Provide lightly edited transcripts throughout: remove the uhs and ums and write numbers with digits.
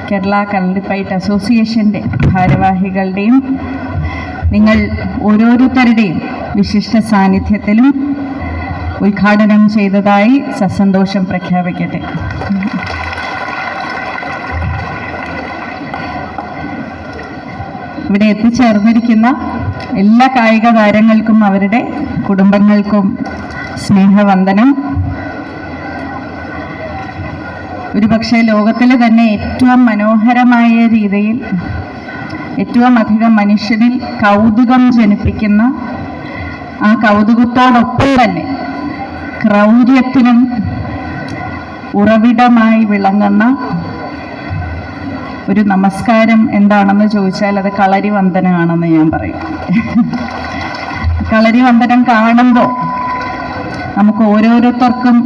കേരള കളരിപ്പയറ്റ് അസോസിയേഷൻ്റെ ഭാരവാഹികളുടെയും നിങ്ങൾ ഓരോരുത്തരുടെയും വിശിഷ്ട സാന്നിധ്യത്തിലും ഉദ്ഘാടനം ചെയ്തതായി സസന്തോഷം പ്രഖ്യാപിക്കട്ടെ. ഇവിടെ എത്തിച്ചേർന്നിരിക്കുന്ന എല്ലാ കായിക താരങ്ങൾക്കും അവരുടെ കുടുംബങ്ങൾക്കും സ്നേഹവന്ദനം. ഒരുപക്ഷെ ലോകത്തിലെ തന്നെ ഏറ്റവും മനോഹരമായ രീതിയിൽ ഏറ്റവും അധികം മനുഷ്യനിൽ കൗതുകം ജനിപ്പിക്കുന്ന ആ കൗതുകത്തോടൊപ്പം തന്നെ ക്രൗര്യത്തിനും ഉറവിടമായി വിളങ്ങുന്ന ഒരു നമസ്കാരം എന്താണെന്ന് ചോദിച്ചാൽ അത് കളരി വന്ദനമാണെന്ന് ഞാൻ പറയും. കളരി വന്ദനം കാണുമ്പോൾ നമുക്ക് ഓരോരുത്തർക്കും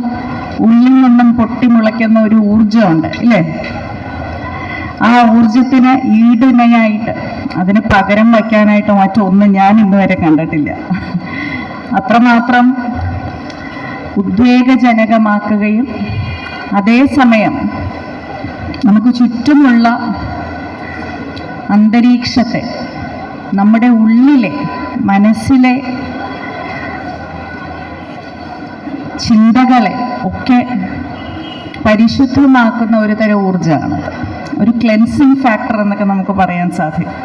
ഉള്ളിൽ നിന്നും പൊട്ടിമുളയ്ക്കുന്ന ഒരു ഊർജമുണ്ട് ഇല്ലേ? ആ ഊർജത്തിന് ഈടിനയായിട്ട് അതിന് പകരം വയ്ക്കാനായിട്ട് മറ്റൊന്നും ഞാൻ ഇന്നുവരെ കണ്ടിട്ടില്ല. അത്രമാത്രം ഉദ്വേഗജനകമാക്കുകയും അതേസമയം നമുക്ക് ചുറ്റുമുള്ള അന്തരീക്ഷത്തെ നമ്മുടെ ഉള്ളിലെ മനസ്സിലെ ചിന്തകളെ ഒക്കെ പരിശുദ്ധമാക്കുന്ന ഒരു തരം ഊർജ്ജമാണത്. ഒരു ക്ലെൻസിങ് ഫാക്ടർ എന്നൊക്കെ നമുക്ക് പറയാൻ സാധിക്കും.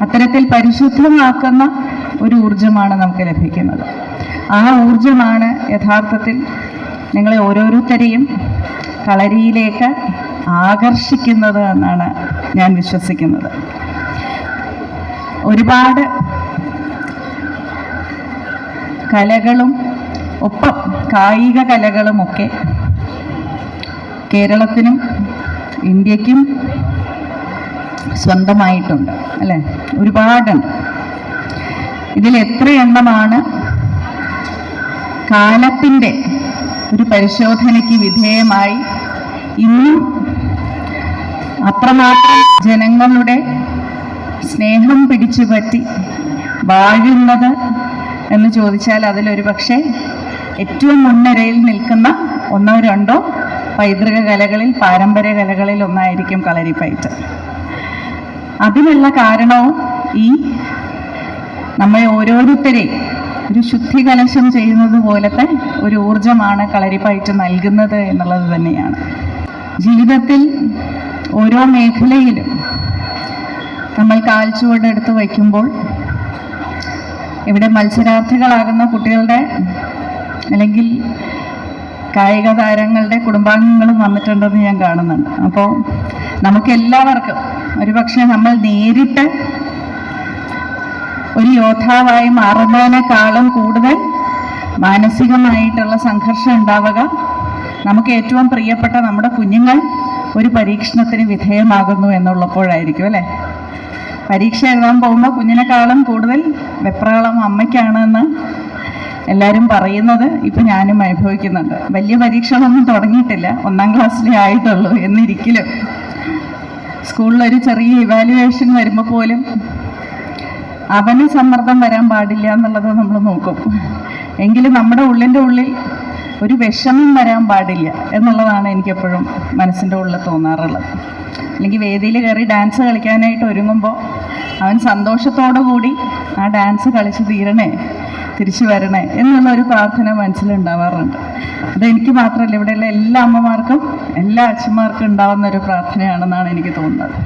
അത്തരത്തിൽ പരിശുദ്ധമാക്കുന്ന ഒരു ഊർജ്ജമാണ് നമുക്ക് ലഭിക്കുന്നത്. ആ ഊർജ്ജമാണ് യഥാർത്ഥത്തിൽ നിങ്ങളെ ഓരോരുത്തരെയും കളരിയിലേക്ക് ആകർഷിക്കുന്നത് എന്നാണ് ഞാൻ വിശ്വസിക്കുന്നത്. ഒരുപാട് കലകളും ഒപ്പം കായിക കലകളുമൊക്കെ കേരളത്തിനും ഇന്ത്യക്കും സ്വന്തമായിട്ടുണ്ട് അല്ലേ? ഒരുപാടുണ്ട്. ഇതിൽ എത്ര എണ്ണമാണ് കാലത്തിൻ്റെ ഒരു പരിശോധനയ്ക്ക് വിധേയമായി ഇന്നും അത്രമാത്രം ജനങ്ങളുടെ സ്നേഹം പിടിച്ചുപറ്റി വാഴുന്നത് എന്ന് ചോദിച്ചാൽ അതിലൊരു പക്ഷേ ഏറ്റവും മുൻനിരയിൽ നിൽക്കുന്ന ഒന്നോ രണ്ടോ പൈതൃക കലകളിൽ, പാരമ്പര്യ കലകളിൽ ഒന്നായിരിക്കും കളരിപ്പയറ്റ്. അതിനുള്ള കാരണവും ഈ നമ്മളെ ഓരോരുത്തരെയും ഒരു ശുദ്ധി കലശം ചെയ്യുന്നത് പോലത്തെ ഒരു ഊർജമാണ് കളരിപ്പയറ്റ് നൽകുന്നത് എന്നുള്ളത് തന്നെയാണ്. ജീവിതത്തിൽ ഓരോ മേഖലയിലും നമ്മൾ കാൽച്ചുവടെടുത്ത് വയ്ക്കുമ്പോൾ ഇവിടെ മത്സരാർത്ഥികളാകുന്ന കുട്ടികളുടെ അല്ലെങ്കിൽ കായിക താരങ്ങളുടെ കുടുംബാംഗങ്ങളും വന്നിട്ടുണ്ടെന്ന് ഞാൻ കാണുന്നുണ്ട്. അപ്പോൾ നമുക്കെല്ലാവർക്കും ഒരുപക്ഷെ നമ്മൾ നേരിട്ട് ഒരു യോദ്ധാവായി മാറുന്നതിനേക്കാളും കൂടുതൽ മാനസികമായിട്ടുള്ള സംഘർഷം ഉണ്ടാവുക നമുക്ക് ഏറ്റവും പ്രിയപ്പെട്ട നമ്മുടെ കുഞ്ഞുങ്ങൾ ഒരു പരീക്ഷണത്തിന് വിധേയമാകുന്നു എന്നുള്ളപ്പോഴായിരിക്കും അല്ലേ? പരീക്ഷ എഴുതാൻ പോകുമ്പോൾ കുഞ്ഞിനെക്കാളും കൂടുതൽ വെപ്രാളം അമ്മയ്ക്കാണെന്ന് എല്ലാവരും പറയുന്നത് ഇപ്പം ഞാനും അനുഭവിക്കുന്നുണ്ട്. വലിയ പരീക്ഷകളൊന്നും തുടങ്ങിയിട്ടില്ല, 1ാം ക്ലാസ്സിലേ ആയിട്ടുള്ളൂ. എന്നിരിക്കലും സ്കൂളിലൊരു ചെറിയ ഇവാലുവേഷൻ വരുമ്പോൾ പോലും അവന് സമ്മർദ്ദം വരാൻ പാടില്ല എന്നുള്ളത് നമ്മൾ നോക്കും. എങ്കിലും നമ്മുടെ ഉള്ളിൽ ഒരു വിഷമം വരാൻ പാടില്ല എന്നുള്ളതാണ് എനിക്കെപ്പോഴും മനസ്സിൻ്റെ ഉള്ളിൽ തോന്നാറുള്ളത്. അല്ലെങ്കിൽ വേദിയിൽ കയറി ഡാൻസ് കളിക്കാനായിട്ട് ഒരുങ്ങുമ്പോൾ അവൻ സന്തോഷത്തോടു കൂടി ആ ഡാൻസ് കളിച്ച് തീരണേ തിരിച്ചു വരണേ എന്നുള്ള ഒരു പ്രാർത്ഥന മനസ്സിലുണ്ടാവാറുണ്ട്. അതെനിക്ക് മാത്രമല്ല, ഇവിടെയുള്ള എല്ലാ അമ്മമാർക്കും എല്ലാ അച്ഛന്മാർക്കും ഉണ്ടാവുന്ന ഒരു പ്രാർത്ഥനയാണെന്നാണ് എനിക്ക് തോന്നുന്നത്.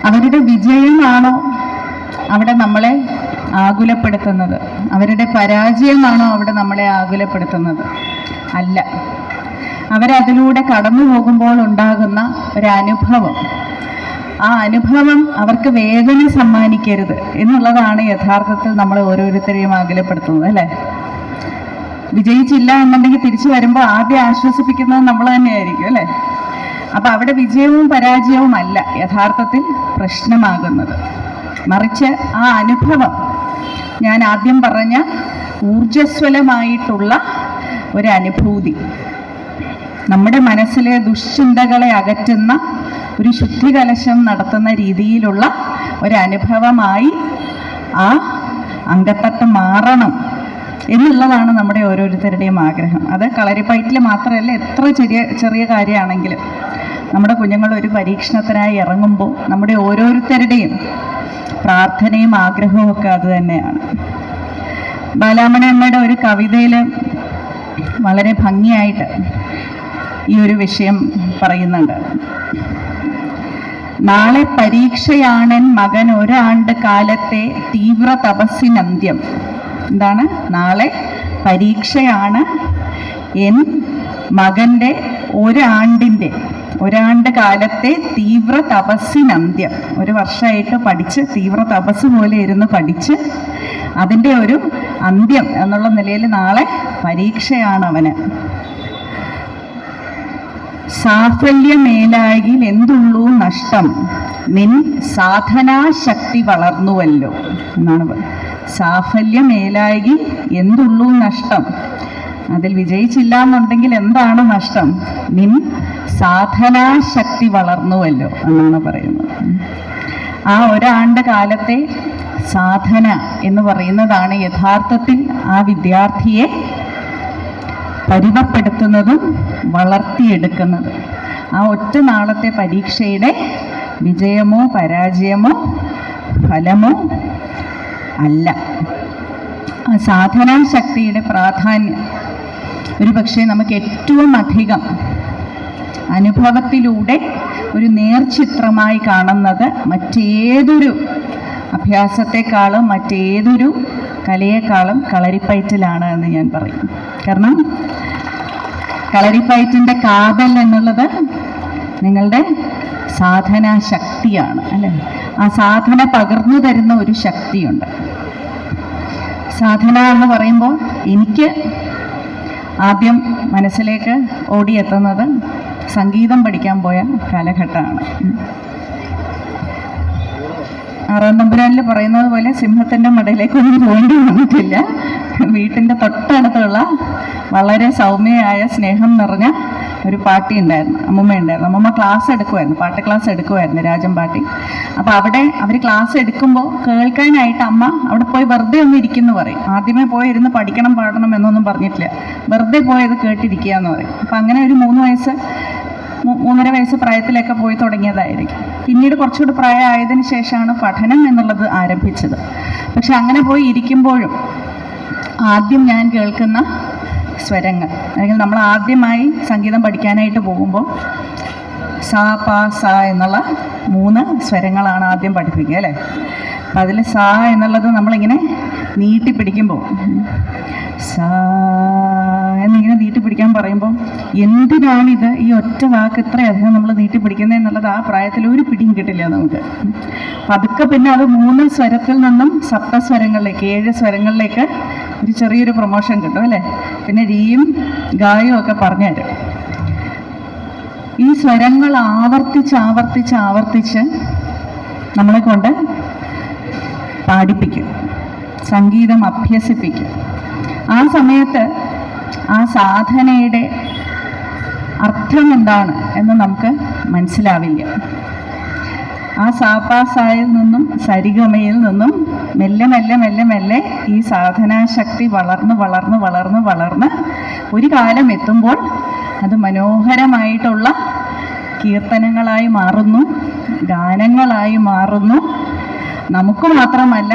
അവരുടെ വിജയമാണോ അവിടെ നമ്മളെ ആകുലപ്പെടുത്തുന്നത്? അവരുടെ പരാജയമാണോ അവിടെ നമ്മളെ ആകുലപ്പെടുത്തുന്നത്? അല്ല. അവരതിലൂടെ കടന്നു പോകുമ്പോൾ ഉണ്ടാകുന്ന ഒരനുഭവം, ആ അനുഭവം അവർക്ക് വേദന സമ്മാനിക്കരുത് എന്നുള്ളതാണ് യഥാർത്ഥത്തിൽ നമ്മൾ ഓരോരുത്തരെയും ആകുലപ്പെടുത്തുന്നത്, അല്ലേ? വിജയിച്ചില്ല എന്നുണ്ടെങ്കിൽ തിരിച്ചു വരുമ്പോൾ ആദ്യം ആശ്വസിപ്പിക്കുന്നത് നമ്മൾ തന്നെയായിരിക്കും, അല്ലേ? അപ്പം അവിടെ വിജയവും പരാജയവും അല്ല യഥാർത്ഥത്തിൽ പ്രശ്നമാകുന്നത്, മറിച്ച് ആ അനുഭവം, ഞാൻ ആദ്യം പറഞ്ഞ ഊർജ്ജസ്വലമായിട്ടുള്ള ഒരനുഭൂതി, നമ്മുടെ മനസ്സിലെ ദുശ്ചിന്തകളെ അകറ്റുന്ന ഒരു ശുദ്ധികലശം നടത്തുന്ന രീതിയിലുള്ള ഒരനുഭവമായി ആ അങ്കത്തട്ട് മാറണം എന്നുള്ളതാണ് നമ്മുടെ ഓരോരുത്തരുടെയും ആഗ്രഹം. അത് കളരിപ്പയറ്റിൽ മാത്രമല്ല, എത്ര ചെറിയ കാര്യമാണെങ്കിലും നമ്മുടെ കുഞ്ഞുങ്ങൾ ഒരു പരീക്ഷണത്തിനായി ഇറങ്ങുമ്പോൾ നമ്മുടെ ഓരോരുത്തരുടെയും പ്രാർത്ഥനയും ആഗ്രഹവും ഒക്കെ അത് തന്നെയാണ്. ബാലാമണി അമ്മയുടെ ഒരു കവിതയിൽ വളരെ ഭംഗിയായിട്ട് ഈ ഒരു വിഷയം പറയുന്നുണ്ട്. നാളെ പരീക്ഷയാണെൻ മകൻ ഒരാണ്ട് കാലത്തെ തീവ്ര തപസ്സിനന്ത്യം. എന്താണ്? നാളെ പരീക്ഷയാണ് എൻ മകൻ്റെ ഒരാണ്ട് കാലത്തെ തീവ്ര തപസ്സിനന്ത്യം. ഒരു വർഷമായിട്ട് പഠിച്ച് തീവ്ര തപസ് പോലെ ഇരുന്ന് പഠിച്ച് അതിൻ്റെ ഒരു അന്ത്യം എന്നുള്ള നിലയിൽ നാളെ പരീക്ഷയാണ് അവന്. സാഫല്യമേലായിൽ എന്തുള്ളൂ നഷ്ടം, നിൻ സാധനാശക്തി വളർന്നുവല്ലോ എന്നാണ്. സാഫല്യമേലായിൽ എന്തുള്ളൂ നഷ്ടം, അതിൽ വിജയിച്ചില്ല എന്നുണ്ടെങ്കിൽ എന്താണ് നഷ്ടം? നിൻ സാധനാശക്തി വളർന്നുവല്ലോ എന്നാണ് പറയുന്നത്. ആ ഒരാണ്ട് കാലത്തെ സാധന എന്ന് പറയുന്നതാണ് യഥാർത്ഥത്തിൽ ആ വിദ്യാർത്ഥിയെ പരിമപ്പെടുത്തുന്നതും വളർത്തിയെടുക്കുന്നതും. ആ ഒറ്റ നാളത്തെ പരീക്ഷയുടെ വിജയമോ പരാജയമോ ഫലമോ അല്ല. ആ സാധനാശക്തിയുടെ പ്രാധാന്യം ഒരു പക്ഷേ നമുക്ക് ഏറ്റവും അധികം അനുഭവത്തിലൂടെ ഒരു നേർചിത്രമായി കാണുന്നത് മറ്റേതൊരു അഭ്യാസത്തെക്കാളും മറ്റേതൊരു കലയെക്കാളും കളരിപ്പയറ്റിലാണ് എന്ന് ഞാൻ പറയും. കാരണം കളരിപ്പയറ്റിൻ്റെ കാതൽ എന്നുള്ളത് നിങ്ങളുടെ സാധനാശക്തിയാണ്, അല്ലേ? ആ സാധന പകർന്നു തരുന്ന ഒരു ശക്തിയുണ്ട്. സാധന എന്ന് പറയുമ്പോൾ എനിക്ക് ആദ്യം മനസ്സിലേക്ക് ഓടിയെത്തുന്നത് സംഗീതം പഠിക്കാൻ പോയ കാലഘട്ടമാണ്. ആറാം തമ്പുരാനിൽ പറയുന്നത് പോലെ സിംഹത്തിൻ്റെ മടയിലേക്കൊന്നും പോകേണ്ടി വന്നിട്ടില്ല. വീട്ടിൻ്റെ തൊട്ടടുത്തുള്ള വളരെ സൗമ്യമായ സ്നേഹം നിറഞ്ഞ ഒരു പാട്ടി ഉണ്ടായിരുന്നു, അമ്മൂമ്മയുണ്ടായിരുന്നു. അമ്മൂമ്മ ക്ലാസ് എടുക്കുമായിരുന്നു, പാട്ട് ക്ലാസ് എടുക്കുമായിരുന്നു, രാജം പാട്ടി. അപ്പോൾ അവിടെ അവർ ക്ലാസ് എടുക്കുമ്പോൾ കേൾക്കാനായിട്ട് അമ്മ അവിടെ പോയി വെറുതെ ഒന്ന് ഇരിക്കുന്നു പറയും. ആദ്യമേ പോയി ഇരുന്ന് പഠിക്കണം പാടണം എന്നൊന്നും പറഞ്ഞിട്ടില്ല, വെറുതെ പോയത് കേട്ടിരിക്കുക എന്ന് പറയും. അപ്പം അങ്ങനെ ഒരു 3 വയസ്സ് പ്രായത്തിലൊക്കെ പോയി തുടങ്ങിയതായിരിക്കും. പിന്നീട് കുറച്ചുകൂടി പ്രായമായതിനു ശേഷമാണ് പഠനം എന്നുള്ളത് ആരംഭിച്ചത്. പക്ഷെ അങ്ങനെ പോയി ഇരിക്കുമ്പോഴും ആദ്യം ഞാൻ കേൾക്കുന്ന സ്വരങ്ങൾ, അല്ലെങ്കിൽ നമ്മൾ ആദ്യമായി സംഗീതം പഠിക്കാനായിട്ട് പോകുമ്പോൾ സാ പ സ എന്നുള്ള 3 സ്വരങ്ങളാണ് ആദ്യം പഠിപ്പിക്കുക, അല്ലേ? അപ്പം അതിൽ സാ എന്നുള്ളത് നമ്മളിങ്ങനെ നീട്ടിപ്പിടിക്കുമ്പോൾ സാ എന്നിങ്ങനെ നീട്ടിപ്പിടിക്കാൻ പറയുമ്പോൾ എന്തിനാണിത്, ഈ ഒറ്റ വാക്ക് ഇത്രയധികം നമ്മൾ നീട്ടിപ്പിടിക്കുന്നത് എന്നുള്ളത് ആ പ്രായത്തിൽ ഒരു പിടിയും കിട്ടില്ല നമുക്ക്. പതുക്കെ പിന്നെ അത് 3 സ്വരത്തിൽ നിന്നും സപ്തസ്വരങ്ങളിലേക്ക് 7 സ്വരങ്ങളിലേക്ക് ഒരു ചെറിയൊരു പ്രൊമോഷൻ കിട്ടും, അല്ലേ? പിന്നെ രീയും ഗായും ഒക്കെ പറഞ്ഞുതരും. ഈ സ്വരങ്ങൾ ആവർത്തിച്ച് നമ്മളെ കൊണ്ട് പാടിപ്പിക്കും, സംഗീതം അഭ്യസിപ്പിക്കും. ആ സമയത്ത് ആ സാധനയുടെ അർത്ഥം എന്താണ് എന്ന് നമുക്ക് മനസ്സിലാവില്ല. ആ സാപ്പാസായിൽ നിന്നും സരിഗമയിൽ നിന്നും മെല്ലെ ഈ സാധനാശക്തി വളർന്ന് ഒരു കാലം എത്തുമ്പോൾ അത് മനോഹരമായിട്ടുള്ള കീർത്തനങ്ങളായി മാറുന്നു, ഗാനങ്ങളായി മാറുന്നു. നമുക്ക് മാത്രമല്ല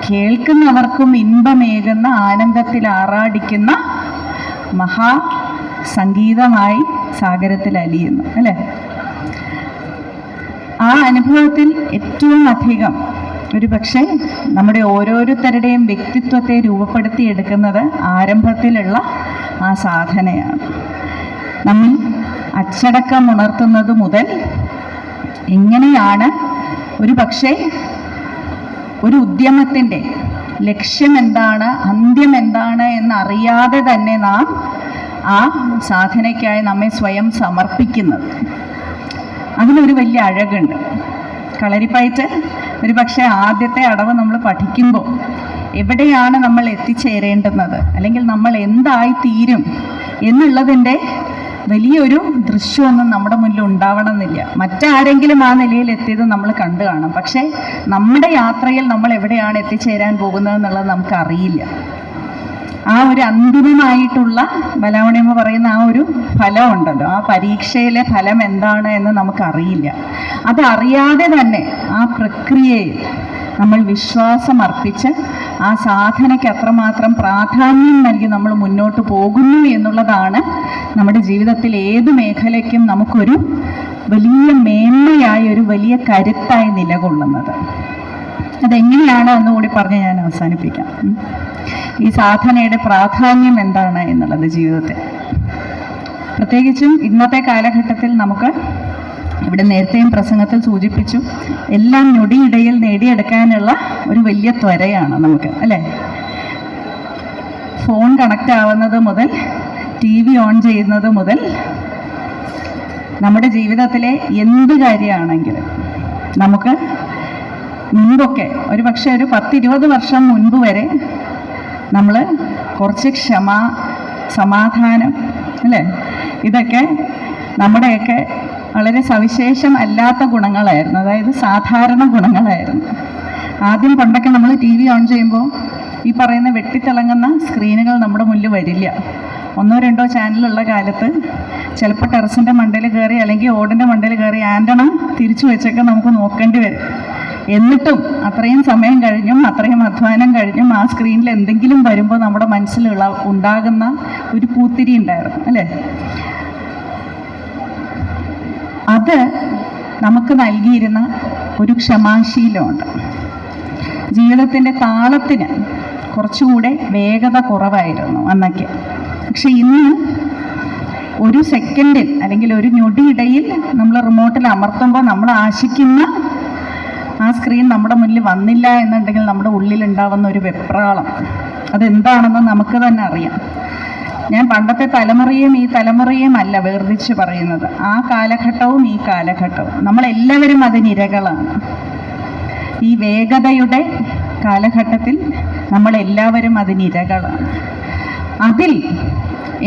കേൾക്കുന്നവർക്കും ഇൻപമേകുന്ന ആനന്ദത്തിൽ ആറാടിക്കുന്ന മഹാ സംഗീതമായി സാഗരത്തിൽ അലിയുന്നു അല്ലേ? ആ അനുഭവത്തിൽ ഏറ്റവും അധികം ഒരു പക്ഷേ നമ്മുടെ ഓരോരുത്തരുടെയും വ്യക്തിത്വത്തെ രൂപപ്പെടുത്തിയെടുക്കുന്നത് ആരംഭത്തിലുള്ള ആ സാധനയാണ്. നമ്മൾ അച്ചടക്കം ഉണർത്തുന്നത് മുതൽ എങ്ങനെയാണ് ഒരു പക്ഷേ ഒരു ഉദ്യമത്തിൻ്റെ ലക്ഷ്യം എന്താണ്, അന്ത്യം എന്താണ് എന്നറിയാതെ തന്നെ നാം ആ സാധനയ്ക്കായി നമ്മെ സ്വയം സമർപ്പിക്കുന്നത്. അതിനൊരു വലിയ അഴകുണ്ട്. കളരിപ്പയറ്റ് ഒരു പക്ഷേ ആദ്യത്തെ അടവ് നമ്മൾ പഠിക്കുമ്പോൾ എവിടെയാണ് നമ്മൾ എത്തിച്ചേരേണ്ടുന്നത്, അല്ലെങ്കിൽ നമ്മൾ എന്തായി തീരും എന്നുള്ളതിൻ്റെ വലിയൊരു ദൃശ്യമൊന്നും നമ്മുടെ മുന്നിൽ ഉണ്ടാവണമെന്നില്ല. മറ്റാരെങ്കിലും ആ നിലയിൽ എത്തിയത് നമ്മൾ കണ്ടു കാണും. പക്ഷേ നമ്മുടെ യാത്രയിൽ നമ്മൾ എവിടെയാണ് എത്തിച്ചേരാൻ പോകുന്നത് എന്നുള്ളത് നമുക്കറിയില്ല. ആ ഒരു അന്തിമമായിട്ടുള്ള ബലാവണിയമ്മ പറയുന്ന ആ ഒരു ഫലം ഉണ്ടല്ലോ, ആ പരീക്ഷയിലെ ഫലം എന്താണ് എന്ന് നമുക്കറിയില്ല. അതറിയാതെ തന്നെ ആ പ്രക്രിയയിൽ നമ്മൾ വിശ്വാസം അർപ്പിച്ച് ആ സാധനയ്ക്ക് അത്രമാത്രം പ്രാധാന്യം നൽകി നമ്മൾ മുന്നോട്ട് പോകുന്നു എന്നുള്ളതാണ് നമ്മുടെ ജീവിതത്തിൽ ഏത് മേഖലയ്ക്കും നമുക്കൊരു വലിയ മേന്മയായി, ഒരു വലിയ കരുത്തായി നിലകൊള്ളുന്നത്. അതെങ്ങനെയാണ് എന്നുകൂടി പറഞ്ഞ് ഞാൻ അവസാനിപ്പിക്കാം. ഈ സാധനയുടെ പ്രാധാന്യം എന്താണ് എന്നുള്ളത് ജീവിതത്തിൽ, പ്രത്യേകിച്ചും ഇന്നത്തെ കാലഘട്ടത്തിൽ നമുക്ക് ഇവിടെ നേരത്തെയും പ്രസംഗത്തിൽ സൂചിപ്പിച്ചു, എല്ലാം ഞൊടിയിടയിൽ നേടിയെടുക്കാനുള്ള ഒരു വലിയ ത്വരയാണ് നമുക്ക് അല്ലേ? ഫോൺ കണക്റ്റ് ആവുന്നത് മുതൽ TV ഓൺ ചെയ്യുന്നത് മുതൽ നമ്മുടെ ജീവിതത്തിലെ എന്ത് കാര്യമാണെങ്കിലും നമുക്ക് മുൻപൊക്കെ ഒരു പക്ഷേ ഒരു 10-20 വർഷം മുൻപ് വരെ നമ്മൾ കുറച്ച് ക്ഷമ, സമാധാനം അല്ലേ, ഇതൊക്കെ നമ്മുടെയൊക്കെ വളരെ സവിശേഷം അല്ലാത്ത ഗുണങ്ങളായിരുന്നു. അതായത് സാധാരണ ഗുണങ്ങളായിരുന്നു. ആദ്യം പണ്ടൊക്കെ നമ്മൾ TV ഓൺ ചെയ്യുമ്പോൾ ഈ പറയുന്ന വെട്ടിത്തിളങ്ങുന്ന സ്ക്രീനുകൾ നമ്മുടെ മുന്നിൽ വരില്ല. 1-2 ചാനലുള്ള കാലത്ത് ചിലപ്പോൾ ടെറസിൻ്റെ മണ്ടയിൽ കയറി അല്ലെങ്കിൽ ഓടിൻ്റെ മണ്ടയിൽ കയറി ആൻ്റണ തിരിച്ചു വെച്ചൊക്കെ നമുക്ക് നോക്കേണ്ടി വരും. എന്നിട്ടും അത്രയും സമയം കഴിഞ്ഞും അത്രയും അധ്വാനം കഴിഞ്ഞും ആ സ്ക്രീനിൽ എന്തെങ്കിലും വരുമ്പോൾ നമ്മുടെ മനസ്സിലുള്ള ഉണ്ടാകുന്ന ഒരു പൂത്തിരി ഉണ്ടായിരുന്നു അല്ലേ? അത് നമുക്ക് നൽകിയിരുന്ന ഒരു ക്ഷമാശീലമുണ്ട്. ജീവിതത്തിൻ്റെ താളത്തിന് കുറച്ചുകൂടെ വേഗത കുറവായിരുന്നു അന്നൊക്കെ. പക്ഷെ ഇന്ന് ഒരു സെക്കൻഡിൽ അല്ലെങ്കിൽ ഒരു ഞൊടിയിടയിൽ നമ്മൾ റിമോട്ടിൽ അമർത്തുമ്പോൾ നമ്മൾ ആശിക്കുന്ന ആ സ്ക്രീൻ നമ്മുടെ മുന്നിൽ വന്നില്ല എന്നുണ്ടെങ്കിൽ നമ്മുടെ ഉള്ളിലുണ്ടാവുന്ന ഒരു വെപ്രാളം അതെന്താണെന്ന് നമുക്ക് തന്നെ അറിയാം. ഞാൻ പണ്ടത്തെ തലമുറയും ഈ തലമുറയും അല്ല വേർതിരിച്ച് പറയുന്നത്, ആ കാലഘട്ടവും ഈ കാലഘട്ടവും നമ്മളെല്ലാവരും അതിനിരകളാണ്. ഈ വേഗതയുടെ കാലഘട്ടത്തിൽ നമ്മളെല്ലാവരും അതിനിരകളാണ്. അതിൽ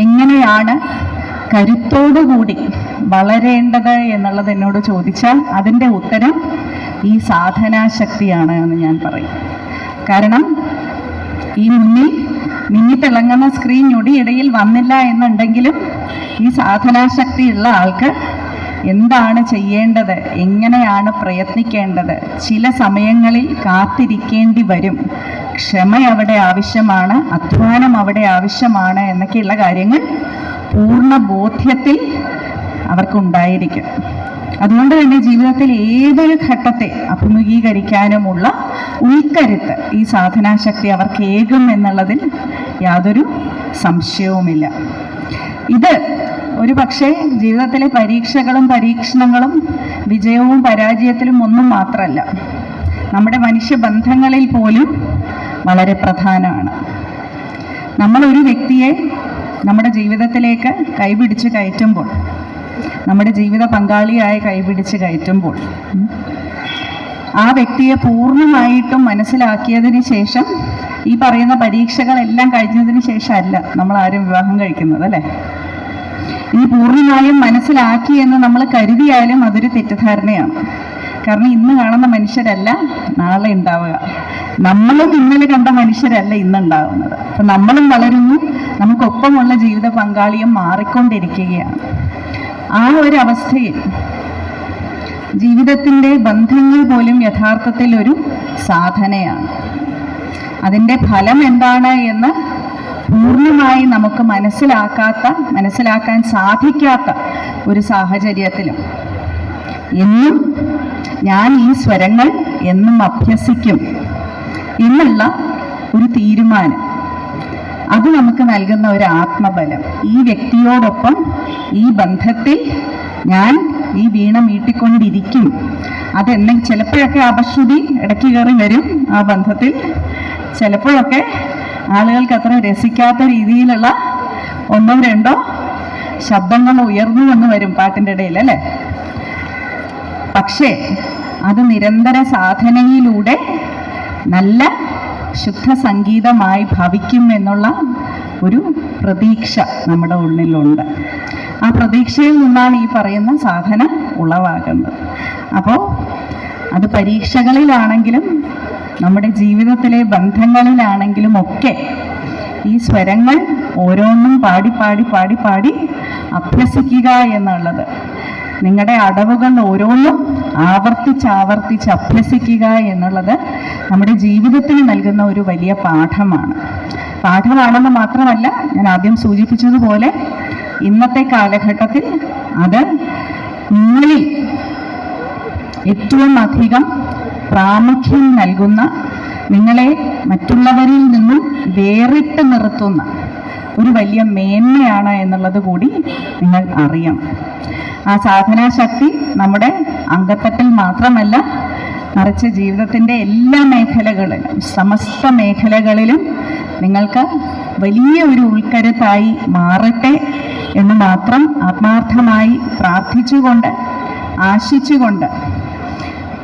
എങ്ങനെയാണ് കരുത്തോടുകൂടി വളരേണ്ടത് എന്നുള്ളത് എന്നോട് ചോദിച്ചാൽ അതിൻ്റെ ഉത്തരം ഈ സാധനാശക്തിയാണ് എന്ന് ഞാൻ പറയും. കാരണം ഈ മുന്നിൽ മിന്നിത്തിളങ്ങുന്ന സ്ക്രീൻ ഞൊടിയിടയിൽ വന്നില്ല എന്നുണ്ടെങ്കിലും ഈ സാധനാശക്തിയുള്ള ആൾക്ക് എന്താണ് ചെയ്യേണ്ടത്, എങ്ങനെയാണ് പ്രയത്നിക്കേണ്ടത്, ചില സമയങ്ങളിൽ കാത്തിരിക്കേണ്ടി വരും, ക്ഷമ അവിടെ ആവശ്യമാണ്, അധ്വാനം അവിടെ ആവശ്യമാണ് എന്നൊക്കെയുള്ള കാര്യങ്ങൾ പൂർണ്ണ ബോധ്യത്തിൽ അവർക്കുണ്ടായിരിക്കും. അതുകൊണ്ട് തന്നെ ജീവിതത്തിൽ ഏതൊരു ഘട്ടത്തെ അഭിമുഖീകരിക്കാനുമുള്ള ഉൾക്കരുത്ത് ഈ സാധനാശക്തി അവർക്ക് ഏകും എന്നുള്ളതിൽ യാതൊരു സംശയവുമില്ല. ഇത് ഒരു പക്ഷേ ജീവിതത്തിലെ പരീക്ഷകളും പരീക്ഷണങ്ങളും വിജയവും പരാജയത്തിലും ഒന്നും മാത്രമല്ല, നമ്മുടെ മനുഷ്യബന്ധങ്ങളിൽ പോലും വളരെ പ്രധാനമാണ്. നമ്മളൊരു വ്യക്തിയെ നമ്മുടെ ജീവിതത്തിലേക്ക് കൈപിടിച്ച് കയറ്റുമ്പോൾ, നമ്മുടെ ജീവിത പങ്കാളിയായി കൈപിടിച്ച് കയറ്റുമ്പോൾ ആ വ്യക്തിയെ പൂർണ്ണമായിട്ടും മനസ്സിലാക്കിയതിന് ശേഷം, ഈ പറയുന്ന പരീക്ഷകളെല്ലാം കഴിഞ്ഞതിന് ശേഷമല്ല നമ്മൾ ആരും വിവാഹം കഴിക്കുന്നത് അല്ലേ? ഈ പൂർണ്ണമായും മനസ്സിലാക്കി എന്ന് നമ്മൾ കരുതിയാലും അതൊരു തെറ്റിദ്ധാരണയാണ്. കാരണം ഇന്ന് കാണുന്ന മനുഷ്യരല്ല നാളെ ഉണ്ടാവുക, നമ്മളും ഇന്നലെ കണ്ട മനുഷ്യരല്ല ഇന്നുണ്ടാവുന്നത്. അപ്പം നമ്മളും വളരുന്നു, നമുക്കൊപ്പമുള്ള ജീവിത പങ്കാളിയും മാറിക്കൊണ്ടിരിക്കുകയാണ്. ആ ഒരു അവസ്ഥയിൽ ജീവിതത്തിൻ്റെ ബന്ധങ്ങൾ പോലും യഥാർത്ഥത്തിൽ ഒരു സാധനയാണ്. അതിൻ്റെ ഫലം എന്താണ് എന്ന് പൂർണ്ണമായി നമുക്ക് മനസ്സിലാക്കാൻ സാധിക്കാത്ത ഒരു സാഹചര്യത്തിലും എന്നും ഞാൻ ഈ സ്വരങ്ങൾ എന്നും അഭ്യസിക്കും എന്നുള്ള ഒരു തീരുമാനം, അത് നമുക്ക് നൽകുന്ന ഒരു ആത്മബലം. ഈ വ്യക്തിയോടൊപ്പം ഈ ബന്ധത്തിൽ ഞാൻ ഈ വീണ മീട്ടിക്കൊണ്ടിരിക്കും. ചിലപ്പോഴൊക്കെ അപശ്രുതി ഇടയ്ക്ക് കയറി വരും ആ ബന്ധത്തിൽ. ചിലപ്പോഴൊക്കെ ആളുകൾക്ക് അത്ര രസിക്കാത്ത രീതിയിലുള്ള ഒന്നോ രണ്ടോ ശബ്ദങ്ങൾ ഉയർന്നു വന്ന് വരും പാട്ടിൻ്റെ ഇടയിൽ, അല്ലേ? പക്ഷേ അത് നിരന്തര സാധനയിലൂടെ നല്ല ശുദ്ധ സംഗീതമായി ഭവിക്കും എന്നുള്ള ഒരു പ്രതീക്ഷ നമ്മുടെ ഉള്ളിലുണ്ട്. ആ പ്രതീക്ഷയിൽ നിന്നാണ് ഈ പറയുന്ന സാധന ഉളവാകുന്നത്. അപ്പോൾ അത് പരീക്ഷകളിലാണെങ്കിലും നമ്മുടെ ജീവിതത്തിലെ ബന്ധങ്ങളിലാണെങ്കിലും ഒക്കെ ഈ സ്വരങ്ങൾ ഓരോന്നും പാടി അഭ്യസിക്കുക എന്നുള്ളത്, നിങ്ങളുടെ അടവുകൾ ഓരോന്നും ആവർത്തിച്ച് അഭ്യസിക്കുക എന്നുള്ളത് നമ്മുടെ ജീവിതത്തിന് നൽകുന്ന ഒരു വലിയ പാഠമാണെന്ന് മാത്രമല്ല, ഞാൻ ആദ്യം സൂചിപ്പിച്ചതുപോലെ ഇന്നത്തെ കാലഘട്ടത്തിൽ അത് നിങ്ങളിൽ ഏറ്റവും അധികം പ്രാമുഖ്യം നൽകുന്ന, നിങ്ങളെ മറ്റുള്ളവരിൽ നിന്നും വേറിട്ട് നിർത്തുന്ന ഒരു വലിയ മേന്മയാണ് എന്നുള്ളത് കൂടി നിങ്ങൾ അറിയണം. ആ സാധനാശക്തി നമ്മുടെ അംഗത്തട്ടിൽ മാത്രമല്ല, മറിച്ച് ജീവിതത്തിൻ്റെ എല്ലാ മേഖലകളിലും, സമസ്ത മേഖലകളിലും നിങ്ങൾക്ക് വലിയ ഒരു ഉൾക്കരുത്തായി മാറട്ടെ എന്ന് മാത്രം ആത്മാർത്ഥമായി പ്രാർത്ഥിച്ചുകൊണ്ട് ആശിച്ചുകൊണ്ട്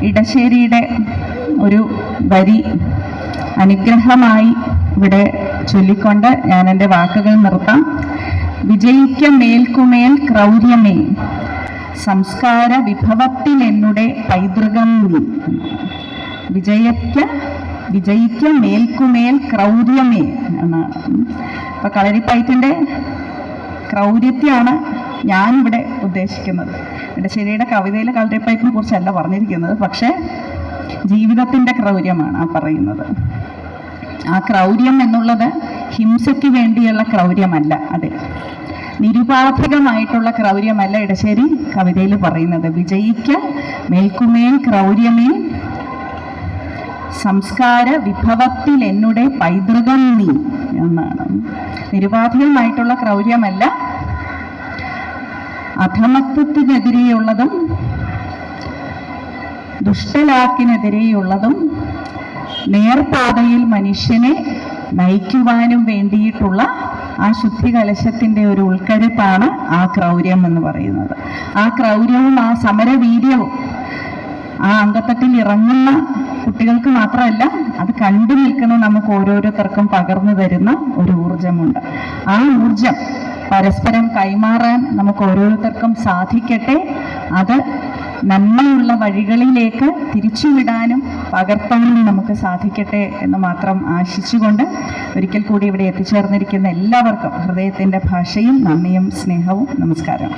ഇടശ്ശേരിയുടെ ഒരു വരി അനുഗ്രഹമായി ഇവിടെ ചൊല്ലിക്കൊണ്ട് ഞാൻ എൻ്റെ വാക്കുകൾ നിർത്താം. വിജയിക്ക മേൽക്കുമേൽ ക്രൗര്യമേ, സംസ്കാര വിഭവത്തിൽ എന്നുടെ പൈതൃകം നീ. വിജയിക്ക മേൽക്കുമേൽ ക്രൗര്യമേ എന്നാണ്. അപ്പൊ കളരിപ്പയറ്റിൻ്റെ ക്രൗര്യത്തെയാണ് ഞാനിവിടെ ഉദ്ദേശിക്കുന്നത്. ഇടശ്ശേരിയുടെ കവിതയിൽ കളരിപ്പയറ്റിനെ കുറിച്ചല്ല പറഞ്ഞിരിക്കുന്നത്, പക്ഷേ ജീവിതത്തിൻ്റെ ക്രൗര്യമാണ് ആ പറയുന്നത്. ആ ക്രൗര്യം എന്നുള്ളത് ഹിംസയ്ക്ക് വേണ്ടിയുള്ള ക്രൗര്യമല്ല, അതെ, നിരുപാധികമായിട്ടുള്ള ക്രൗര്യമല്ല ഇടശ്ശേരി കവിതയിൽ പറയുന്നത്. വിജയിക്ക മേൽക്കുമേൽ ക്രൗര്യമേ, സംസ്കാര വിഭവത്തിൽ എന്നുടെ പൈതൃകം നീ എന്നാണ്. നിരുപാധികമായിട്ടുള്ള ക്രൗര്യമല്ല, അധമത്വത്തിനെതിരെയുള്ളതും ദുഷ്ടലാക്കിനെതിരെയുള്ളതും നേർപാതയിൽ മനുഷ്യനെ നയിക്കുവാനും വേണ്ടിയിട്ടുള്ള ആ ശുദ്ധി കലശത്തിൻ്റെ ഒരു ഉൾക്കരുത്താണ് ആ ക്രൗര്യം എന്ന് പറയുന്നത്. ആ ക്രൗര്യവും ആ സമരവീര്യവും ആ അംഗത്തട്ടിൽ ഇറങ്ങുന്ന കുട്ടികൾക്ക് മാത്രമല്ല, അത് കണ്ടു നിൽക്കുന്ന നമുക്ക് ഓരോരുത്തർക്കും പകർന്നു തരുന്ന ഒരു ഊർജമുണ്ട്. ആ ഊർജം പരസ്പരം കൈമാറാൻ നമുക്ക് ഓരോരുത്തർക്കും സാധിക്കട്ടെ. അത് നന്മയുള്ള വഴികളിലേക്ക് തിരിച്ചുവിടാനും പകർത്താനും നമുക്ക് സാധിക്കട്ടെ എന്ന് മാത്രം ആശിച്ചുകൊണ്ട് ഒരിക്കൽ കൂടി ഇവിടെ എത്തിച്ചേർന്നിരിക്കുന്ന എല്ലാവർക്കും ഹൃദയത്തിൻ്റെ ഭാഷയും നന്ദിയും സ്നേഹവും നമസ്കാരം.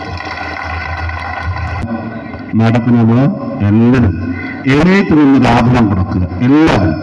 മാഡത്തിന് നമ്മൾ എല്ലാവരും എഴുന്നേറ്റ് നിന്ന് ആദരം കൊടുക്കുക. എല്ലാവരും